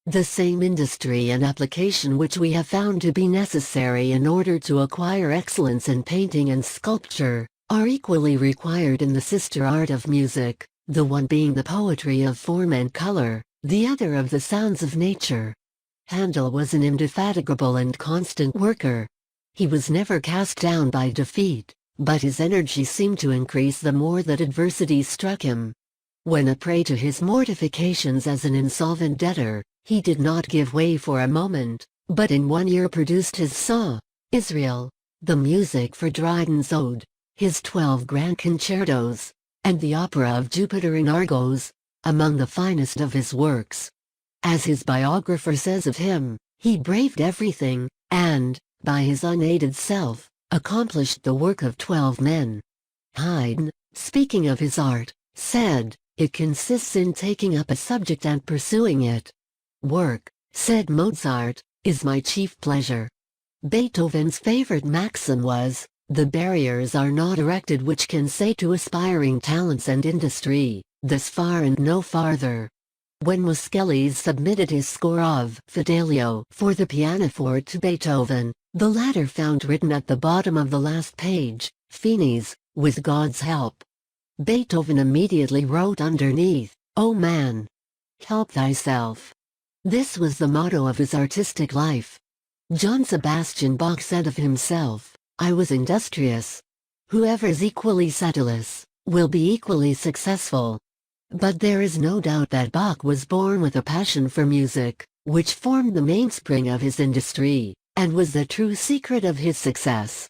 The same industry and application which we have found to be necessary in order to acquire excellence in painting and sculpture, are equally required in the sister art of music, the one being the poetry of form and color, the other of the sounds of nature. Handel was an indefatigable and constant worker. He was never cast down by defeat, but his energy seemed to increase the more that adversity struck him. When a prey to his mortifications as an insolvent debtor, he did not give way for a moment, but in 1 year produced his Saw, Israel, the music for Dryden's Ode, his 12 grand concertos, and the opera of Jupiter in Argos, among the finest of his works. As his biographer says of him, he braved everything, and, by his unaided self, accomplished the work of 12 men. Haydn, speaking of his art, said, "It consists in taking up a subject and pursuing it." "Work," said Mozart, "is my chief pleasure." Beethoven's favorite maxim was, "The barriers are not erected which can say to aspiring talents and industry, 'This far and no farther.'" When Moscheles submitted his score of Fidelio for the pianoforte to Beethoven, the latter found written at the bottom of the last page, "Finis, with God's help." Beethoven immediately wrote underneath, "O man, help thyself." This was the motto of his artistic life. John Sebastian Bach said of himself, "I was industrious. Whoever is equally sedulous, will be equally successful." But there is no doubt that Bach was born with a passion for music, which formed the mainspring of his industry, and was the true secret of his success.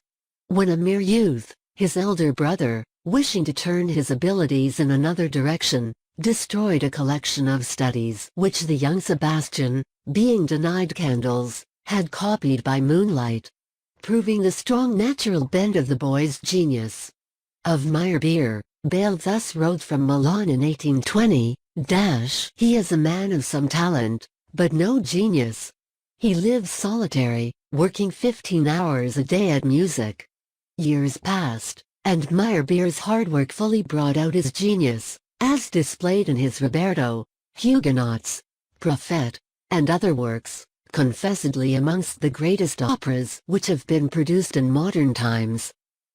When a mere youth, his elder brother, wishing to turn his abilities in another direction, destroyed a collection of studies which the young Sebastian, being denied candles, had copied by moonlight, proving the strong natural bent of the boy's genius. Of Meyerbeer, Bayle thus wrote from Milan in 1820, "He is a man of some talent, but no genius. He lives solitary, working 15 hours a day at music." Years passed, and Meyerbeer's hard work fully brought out his genius, as displayed in his Roberto, Huguenots, Prophet, and other works, confessedly amongst the greatest operas which have been produced in modern times.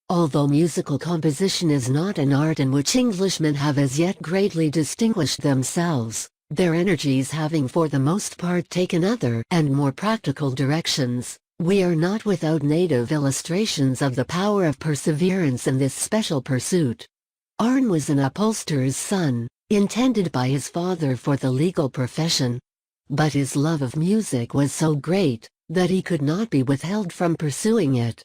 Although musical composition is not an art in which Englishmen have as yet greatly distinguished themselves, their energies having for the most part taken other and more practical directions, we are not without native illustrations of the power of perseverance in this special pursuit. Arne was an upholsterer's son, intended by his father for the legal profession. But his love of music was so great, that he could not be withheld from pursuing it.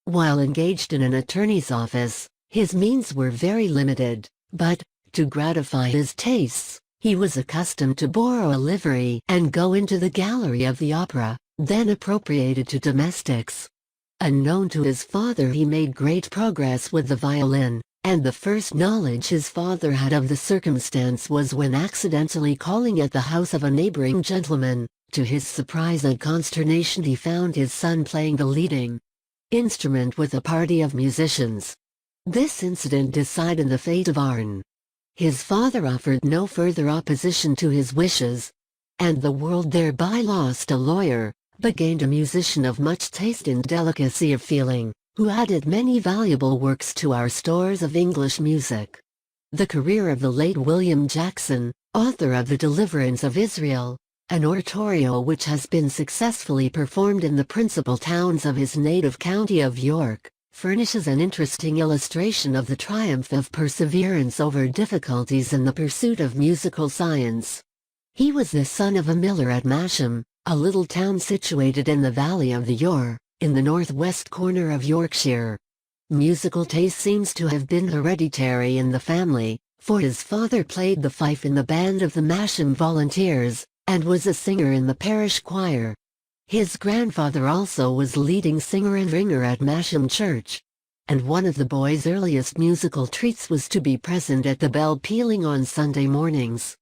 While engaged in an attorney's office, his means were very limited, but, to gratify his tastes, he was accustomed to borrow a livery and go into the gallery of the opera, then appropriated to domestics. Unknown to his father, he made great progress with the violin, and the first knowledge his father had of the circumstance was when accidentally calling at the house of a neighboring gentleman. To his surprise and consternation, he found his son playing the leading instrument with a party of musicians. This incident decided the fate of Arne. His father offered no further opposition to his wishes, and the world thereby lost a lawyer, but gained a musician of much taste and delicacy of feeling, who added many valuable works to our stores of English music. The career of the late William Jackson, author of The Deliverance of Israel, an oratorio which has been successfully performed in the principal towns of his native county of York, furnishes an interesting illustration of the triumph of perseverance over difficulties in the pursuit of musical science. He was the son of a miller at Masham, a little town situated in the valley of the Yore, in the northwest corner of Yorkshire. Musical taste seems to have been hereditary in the family, for his father played the fife in the band of the Masham Volunteers, and was a singer in the parish choir. His grandfather also was leading singer and ringer at Masham Church. And one of the boy's earliest musical treats was to be present at the bell pealing on Sunday mornings.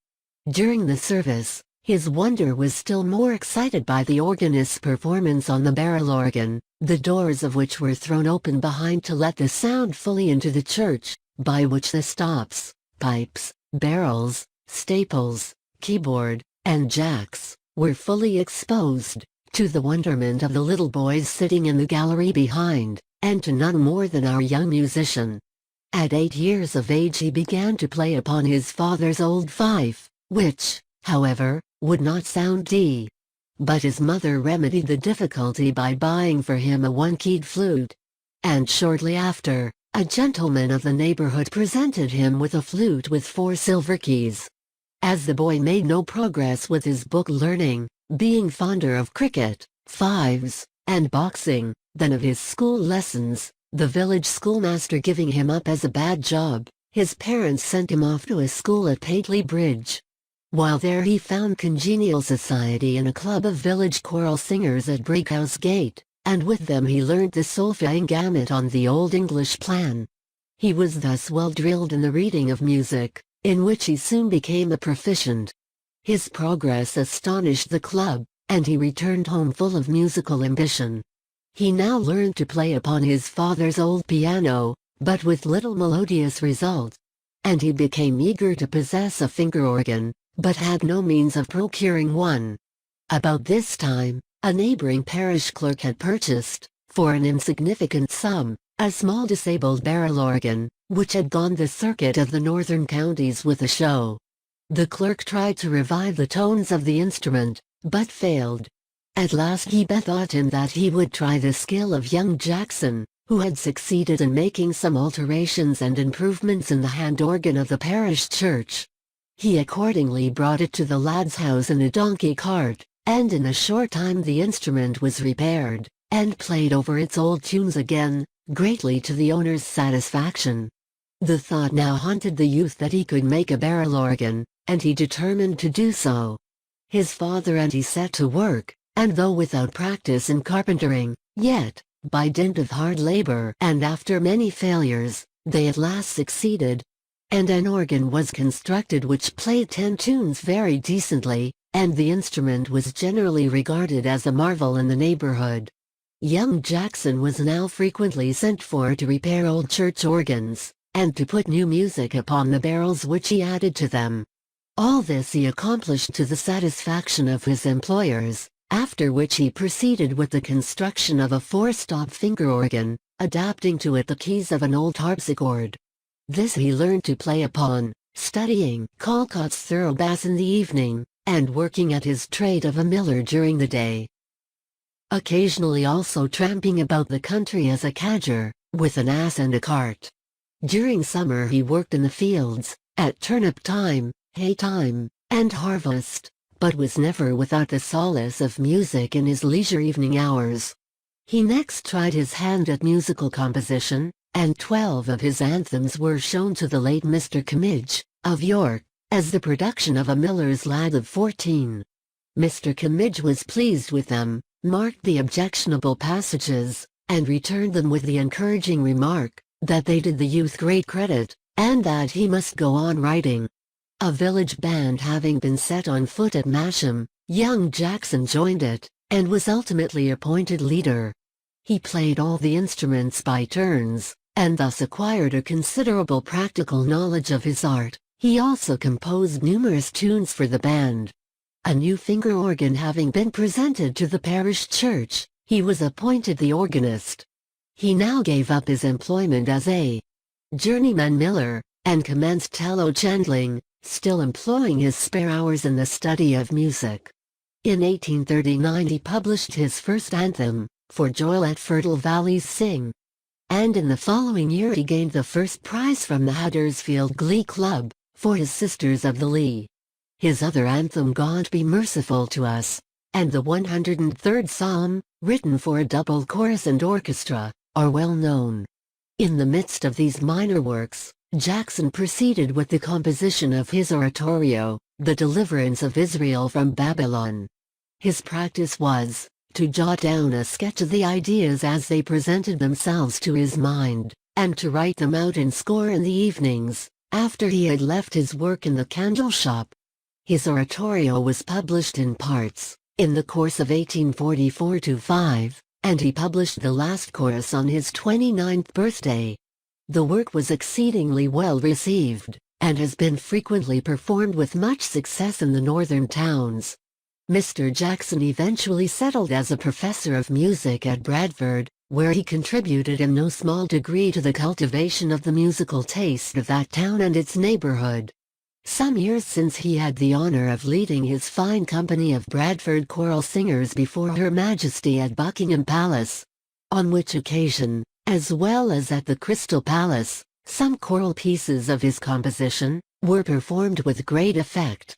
During the service, his wonder was still more excited by the organist's performance on the barrel organ, the doors of which were thrown open behind to let the sound fully into the church, by which the stops, pipes, barrels, staples, keyboard, and jacks, were fully exposed to the wonderment of the little boys sitting in the gallery behind, and to none more than our young musician. At 8 years of age he began to play upon his father's old fife, which, however, would not sound D. But his mother remedied the difficulty by buying for him a one-keyed flute. And shortly after, a gentleman of the neighborhood presented him with a flute with 4 silver keys. As the boy made no progress with his book learning, being fonder of cricket, fives, and boxing, than of his school lessons, the village schoolmaster giving him up as a bad job, his parents sent him off to a school at Pateley Bridge. While there he found congenial society in a club of village choral singers at Brickhouse Gate, and with them he learnt the solfaing gamut on the Old English plan. He was thus well drilled in the reading of music, in which he soon became a proficient. His progress astonished the club, and he returned home full of musical ambition. He now learned to play upon his father's old piano, but with little melodious result. And he became eager to possess a finger organ, but had no means of procuring one. About this time, a neighboring parish clerk had purchased, for an insignificant sum, a small disabled barrel organ, which had gone the circuit of the northern counties with a show. The clerk tried to revive the tones of the instrument, but failed. At last he bethought him that he would try the skill of young Jackson, who had succeeded in making some alterations and improvements in the hand organ of the parish church. He accordingly brought it to the lad's house in a donkey cart, and in a short time the instrument was repaired, and played over its old tunes again, greatly to the owner's satisfaction. The thought now haunted the youth that he could make a barrel organ, and he determined to do so. His father and he set to work, and though without practice in carpentering, yet, by dint of hard labor and after many failures, they at last succeeded. And an organ was constructed which played 10 tunes very decently, and the instrument was generally regarded as a marvel in the neighborhood. Young Jackson was now frequently sent for to repair old church organs, and to put new music upon the barrels which he added to them. All this he accomplished to the satisfaction of his employers, after which he proceeded with the construction of a 4-stop finger organ, adapting to it the keys of an old harpsichord. This he learned to play upon, studying Callcott's thorough bass in the evening, and working at his trade of a miller during the day. Occasionally also tramping about the country as a cadger, with an ass and a cart. During summer he worked in the fields, at turnip time, hay time, and harvest, but was never without the solace of music in his leisure evening hours. He next tried his hand at musical composition, and 12 of his anthems were shown to the late Mr. Kimmage, of York, as the production of a miller's lad of 14. Mr. Kimmage was pleased with them, marked the objectionable passages, and returned them with the encouraging remark, that they did the youth great credit, and that he must go on writing. A village band having been set on foot at Masham, young Jackson joined it, and was ultimately appointed leader. He played all the instruments by turns, and thus acquired a considerable practical knowledge of his art. He also composed numerous tunes for the band. A new finger organ having been presented to the parish church, he was appointed the organist. He now gave up his employment as a journeyman miller, and commenced tallow chandling, still employing his spare hours in the study of music. In 1839 he published his first anthem, For Joy Let Fertile Valleys Sing. And in the following year he gained the first prize from the Huddersfield Glee Club, for his Sisters of the Lee. His other anthem God Be Merciful to Us, and the 103rd Psalm, written for a double chorus and orchestra, are well known. In the midst of these minor works, Jackson proceeded with the composition of his oratorio, The Deliverance of Israel from Babylon. His practice was, to jot down a sketch of the ideas as they presented themselves to his mind, and to write them out in score in the evenings, after he had left his work in the candle shop. His oratorio was published in parts, in the course of 1844-5, and he published the last chorus on his 29th birthday. The work was exceedingly well received, and has been frequently performed with much success in the northern towns. Mr. Jackson eventually settled as a professor of music at Bradford, where he contributed in no small degree to the cultivation of the musical taste of that town and its neighborhood. Some years since he had the honor of leading his fine company of Bradford choral singers before Her Majesty at Buckingham Palace. On which occasion, as well as at the Crystal Palace, some choral pieces of his composition were performed with great effect.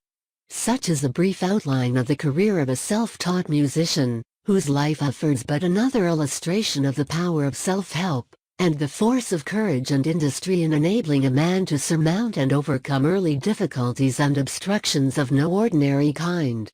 Such is a brief outline of the career of a self-taught musician, whose life affords but another illustration of the power of self-help, and the force of courage and industry in enabling a man to surmount and overcome early difficulties and obstructions of no ordinary kind.